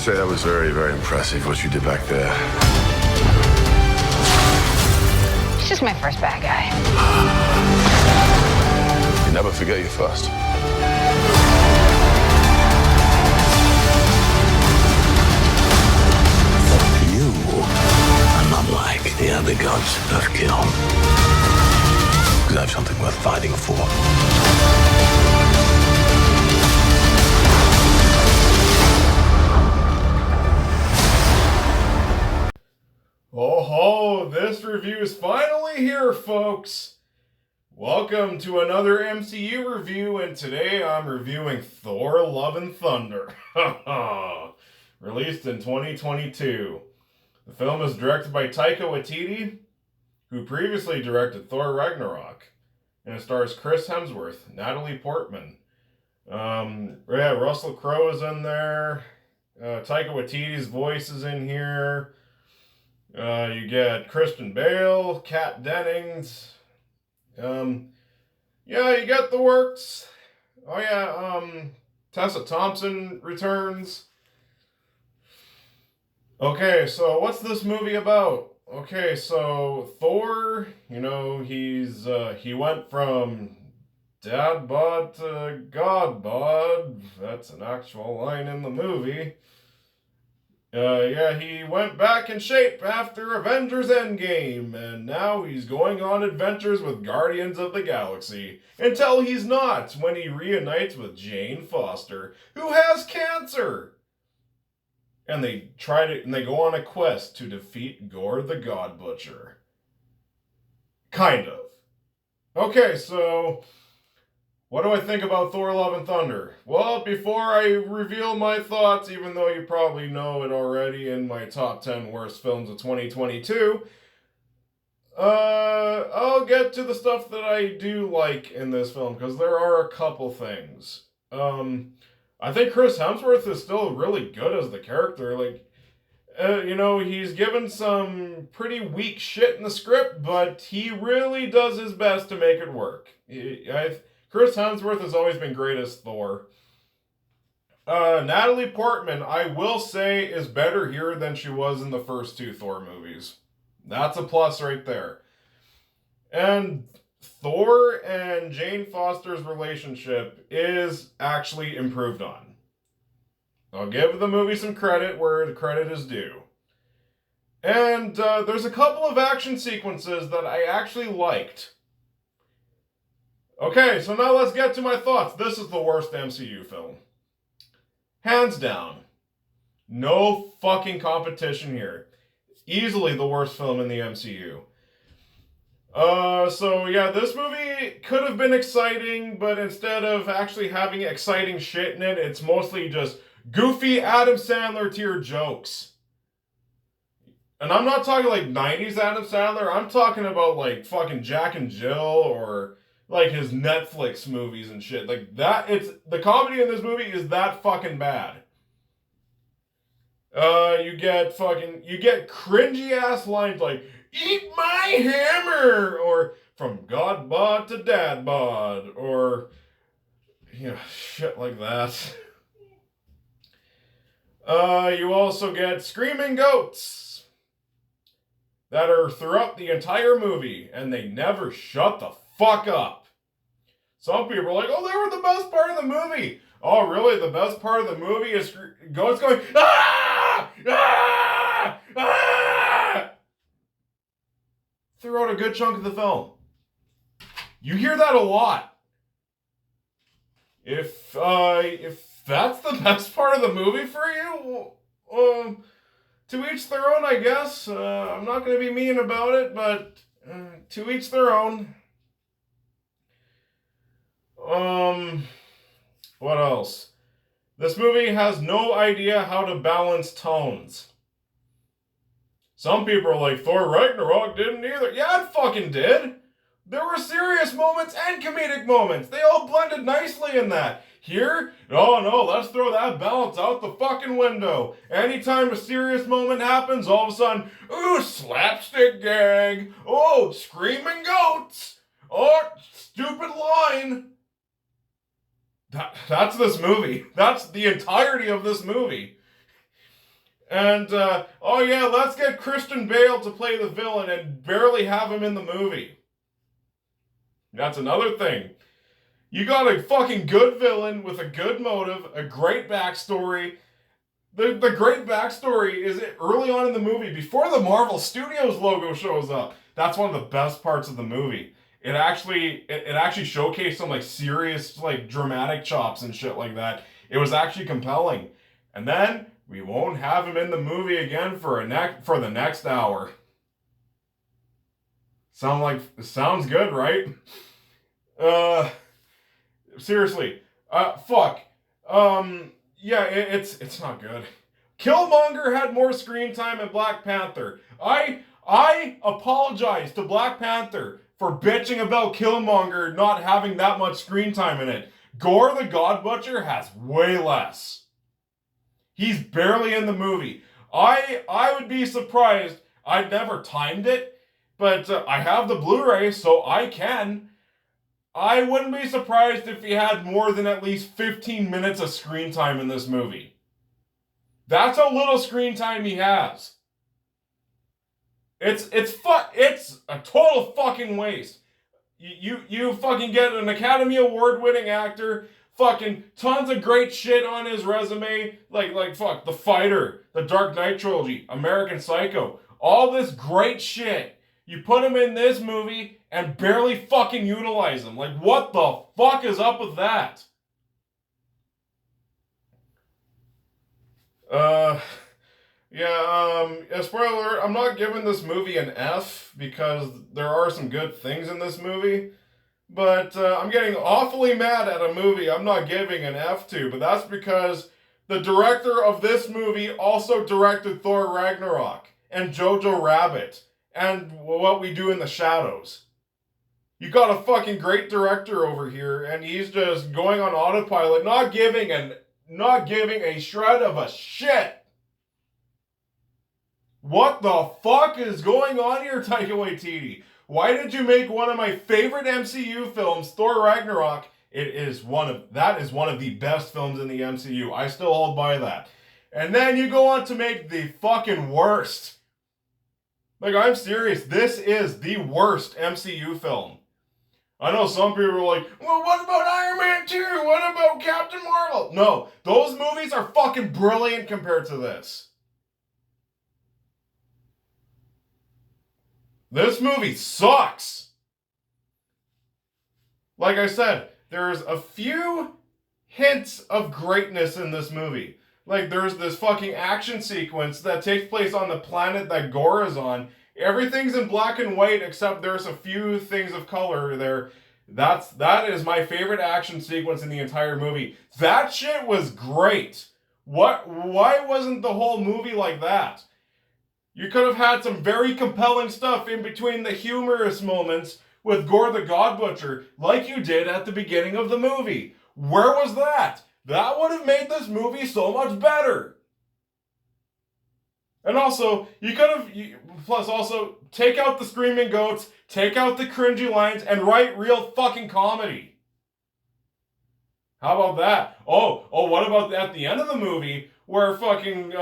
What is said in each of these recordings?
say that was very, very impressive what you did back there. He's just my first bad guy. You never forget your first. You are not like the other gods of kill. Because I have something worth fighting for. Oh, this review is finally here, folks. Welcome to another MCU review, and today I'm reviewing Thor: Love and Thunder. Released in 2022. The film is directed by Taika Waititi, who previously directed Thor: Ragnarok, and it stars Chris Hemsworth, Natalie Portman. Russell Crowe is in there. Taika Waititi's voice is in here. You get Christian Bale, Kat Dennings. You get the works. Tessa Thompson returns. Okay, so what's this movie about? Okay, so Thor, he went from dad bod to god bod. That's an actual line in the movie. He went back in shape after Avengers Endgame, and now he's going on adventures with Guardians of the Galaxy, until he's not, when he reunites with Jane Foster, who has cancer! And they go on a quest to defeat Gore the God Butcher. Kind of. Okay, so what do I think about Thor: Love and Thunder? Well, before I reveal my thoughts, even though you probably know it already in my top 10 worst films of 2022, I'll get to the stuff that I do like in this film, because there are a couple things. I think Chris Hemsworth is still really good as the character. He's given some pretty weak shit in the script, but he really does his best to make it work. Chris Hemsworth has always been great as Thor. Natalie Portman, I will say, is better here than she was in the first two Thor movies. That's a plus right there. And Thor and Jane Foster's relationship is actually improved on. I'll give the movie some credit where the credit is due. And there's a couple of action sequences that I actually liked. Okay, so now let's get to my thoughts. This is the worst MCU film. Hands down. No fucking competition here. Easily the worst film in the MCU. This movie could have been exciting, but instead of actually having exciting shit in it, it's mostly just goofy Adam Sandler tier jokes. And I'm not talking like 90s Adam Sandler, I'm talking about like fucking Jack and Jill or like his Netflix movies and shit. Like that, the comedy in this movie is that fucking bad. You get cringy ass lines like, "Eat my hammer," or "From God bod to dad bod," or, shit like that. You also get screaming goats that are throughout the entire movie, and they never shut the fuck up. Some people are like, "Oh, they were the best part of the movie." Oh, really? The best part of the movie is goats going, "Ah! Ah! Ah!" throughout a good chunk of the film. You hear that a lot. If that's the best part of the movie for you, to each their own, I guess. I'm not going to be mean about it, but to each their own. What else? This movie has no idea how to balance tones. Some people are like, Thor Ragnarok didn't either. Yeah, it fucking did. There were serious moments and comedic moments. They all blended nicely in that. Here, oh no, let's throw that balance out the fucking window. Anytime a serious moment happens, all of a sudden, ooh, slapstick gag. Oh, screaming goats. Oh, stupid line. That's this movie. That's the entirety of this movie. And, oh yeah, let's get Christian Bale to play the villain and barely have him in the movie. That's another thing. You got a fucking good villain with a good motive, a great backstory. The great backstory is early on in the movie, before the Marvel Studios logo shows up. That's one of the best parts of the movie. It actually showcased some like serious like dramatic chops and shit like that. It was actually compelling. And then we won't have him in the movie again for the next hour. Sounds good, right? Seriously. Fuck. Yeah, it's not good. Killmonger had more screen time in Black Panther. I apologize to Black Panther for bitching about Killmonger not having that much screen time in it. Gore the God Butcher has way less. He's barely in the movie. I would be surprised. I'd never timed it, but I have the Blu-ray, so I can. I wouldn't be surprised if he had more than at least 15 minutes of screen time in this movie. That's how little screen time he has. It's a total fucking waste. You fucking get an Academy Award winning actor, fucking tons of great shit on his resume, like fuck, The Fighter, The Dark Knight trilogy, American Psycho, all this great shit. You put him in this movie and barely fucking utilize him. Like, what the fuck is up with that? Spoiler alert, I'm not giving this movie an F because there are some good things in this movie. But I'm getting awfully mad at a movie I'm not giving an F to. But that's because the director of this movie also directed Thor Ragnarok and Jojo Rabbit and What We Do in the Shadows. You got a fucking great director over here, and he's just going on autopilot, not giving a shred of a shit. What the fuck is going on here, Taika Waititi? Why did you make one of my favorite MCU films, Thor Ragnarok? That is one of the best films in the MCU. I still hold by that. And then you go on to make the fucking worst. Like, I'm serious. This is the worst MCU film. I know some people are like, well, what about Iron Man 2? What about Captain Marvel? No, those movies are fucking brilliant compared to this. This movie sucks. Like I said, there's a few hints of greatness in this movie. Like, there's this fucking action sequence that takes place on the planet that Gore is on. Everything's in black and white except there's a few things of color there. That is my favorite action sequence in the entire movie. That shit was great. Why wasn't the whole movie like that? You could have had some very compelling stuff in between the humorous moments with Gore the God Butcher, like you did at the beginning of the movie. Where was that? That would have made this movie so much better. And also, plus also, take out the screaming goats, take out the cringy lines, and write real fucking comedy. How about that? Oh, what about at the end of the movie, where fucking,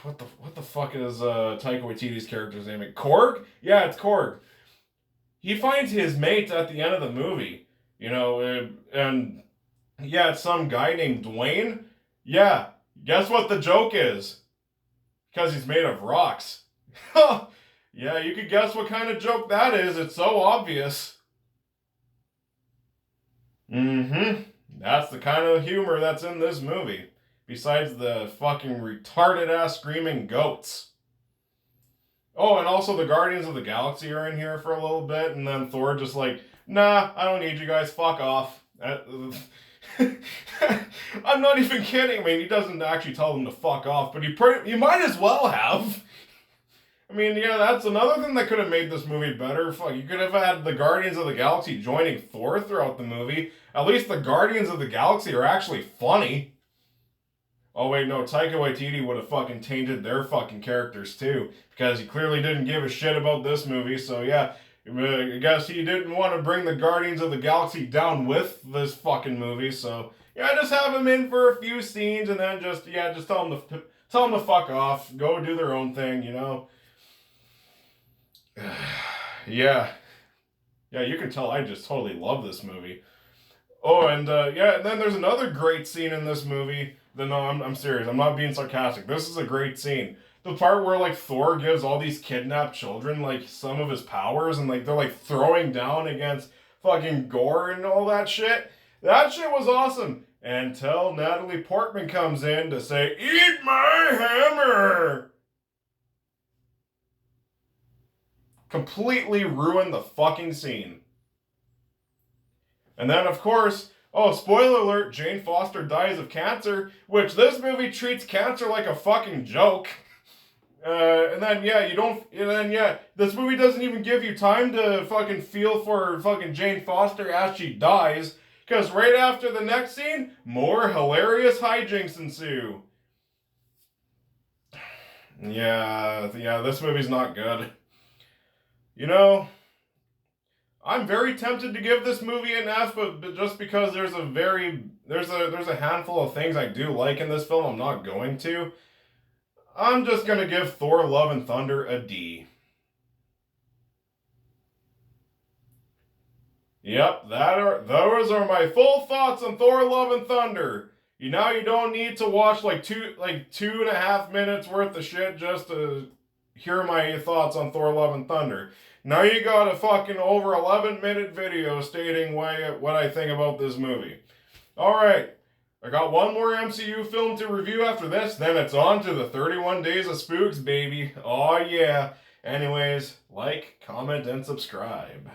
what the fuck is Taika Waititi's character's name? Korg? Yeah, it's Korg. He finds his mate at the end of the movie, and yeah, it's some guy named Dwayne. Yeah, guess what the joke is? Because he's made of rocks. Yeah, you could guess what kind of joke that is. It's so obvious. That's the kind of humor that's in this movie. Besides the fucking retarded-ass screaming goats. Oh, and also the Guardians of the Galaxy are in here for a little bit, and then Thor just like, nah, I don't need you guys, fuck off. I'm not even kidding. I mean, he doesn't actually tell them to fuck off, but you might as well have. I mean, yeah, that's another thing that could have made this movie better. Fuck, you could have had the Guardians of the Galaxy joining Thor throughout the movie. At least the Guardians of the Galaxy are actually funny. Oh wait, no, Taika Waititi would have fucking tainted their fucking characters too, because he clearly didn't give a shit about this movie, so yeah, I guess he didn't want to bring the Guardians of the Galaxy down with this fucking movie, so Yeah, just have them in for a few scenes and then just tell them to fuck off, go do their own thing, you know. Yeah, you can tell I just totally love this movie. Oh, and and then there's another great scene in this movie. No, I'm serious. I'm not being sarcastic. This is a great scene. The part where like Thor gives all these kidnapped children like some of his powers, and like they're like throwing down against fucking Gore and all that shit. That shit was awesome. Until Natalie Portman comes in to say, "Eat my hammer." Completely ruined the fucking scene. And then, of course, oh, spoiler alert, Jane Foster dies of cancer, which this movie treats cancer like a fucking joke. This movie doesn't even give you time to fucking feel for fucking Jane Foster as she dies, because right after the next scene, more hilarious hijinks ensue. Yeah, this movie's not good. You know, I'm very tempted to give this movie an F, but just because there's a handful of things I do like in this film, I'm not going to. I'm just gonna give Thor: Love and Thunder a D. Yep, those are my full thoughts on Thor: Love and Thunder. You don't need to watch like 2.5 minutes worth of shit just to hear my thoughts on Thor: Love and Thunder. Now you got a fucking over 11-minute video stating what I think about this movie. Alright, I got one more MCU film to review after this, then it's on to the 31 Days of Spooks, baby. Oh yeah. Anyways, like, comment, and subscribe.